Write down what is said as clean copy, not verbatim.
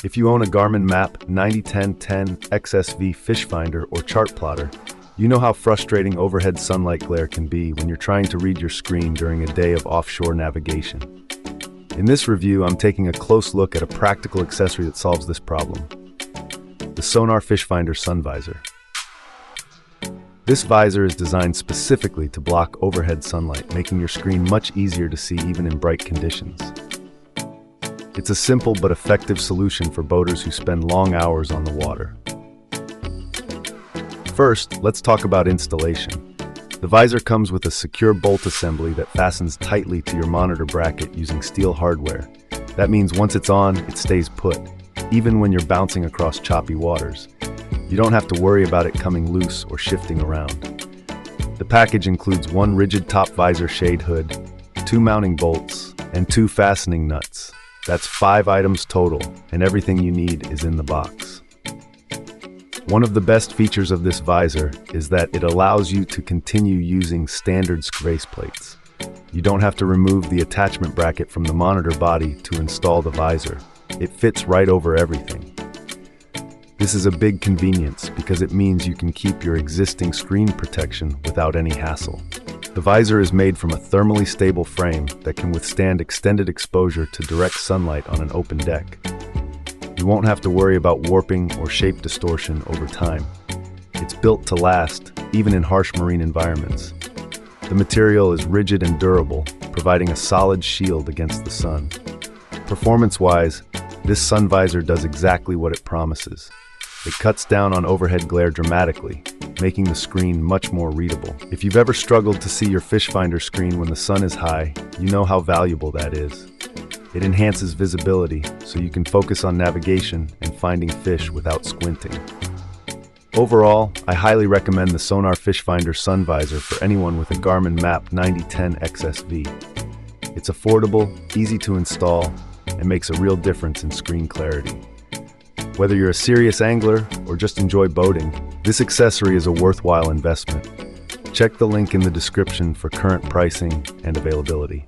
If you own a Garmin MAP 901010 XSV fish finder or chart plotter, you know how frustrating overhead sunlight glare can be when you're trying to read your screen during a day of offshore navigation. In this review, I'm taking a close look at a practical accessory that solves this problem: the Sonar Fishfinder Sun Visor. This visor is designed specifically to block overhead sunlight, making your screen much easier to see even in bright conditions. It's a simple but effective solution for boaters who spend long hours on the water. First, let's talk about installation. The visor comes with a secure bolt assembly that fastens tightly to your monitor bracket using steel hardware. That means once it's on, it stays put, even when you're bouncing across choppy waters. You don't have to worry about it coming loose or shifting around. The package includes one rigid top visor shade hood, 2 mounting bolts, and 2 fastening nuts. That's 5 items total, and everything you need is in the box. One of the best features of this visor is that it allows you to continue using standard faceplates. You don't have to remove the attachment bracket from the monitor body to install the visor. It fits right over everything. This is a big convenience because it means you can keep your existing screen protection without any hassle. The visor is made from a thermally stable frame that can withstand extended exposure to direct sunlight on an open deck. You won't have to worry about warping or shape distortion over time. It's built to last, even in harsh marine environments. The material is rigid and durable, providing a solid shield against the sun. Performance-wise, this sun visor does exactly what it promises. It cuts down on overhead glare dramatically, making the screen much more readable. If you've ever struggled to see your fish finder screen when the sun is high, you know how valuable that is. It enhances visibility so you can focus on navigation and finding fish without squinting. Overall, I highly recommend the Sonar Fishfinder Sun Visor for anyone with a Garmin MAP 9010 XSV. It's affordable, easy to install, and makes a real difference in screen clarity. Whether you're a serious angler or just enjoy boating, this accessory is a worthwhile investment. Check the link in the description for current pricing and availability.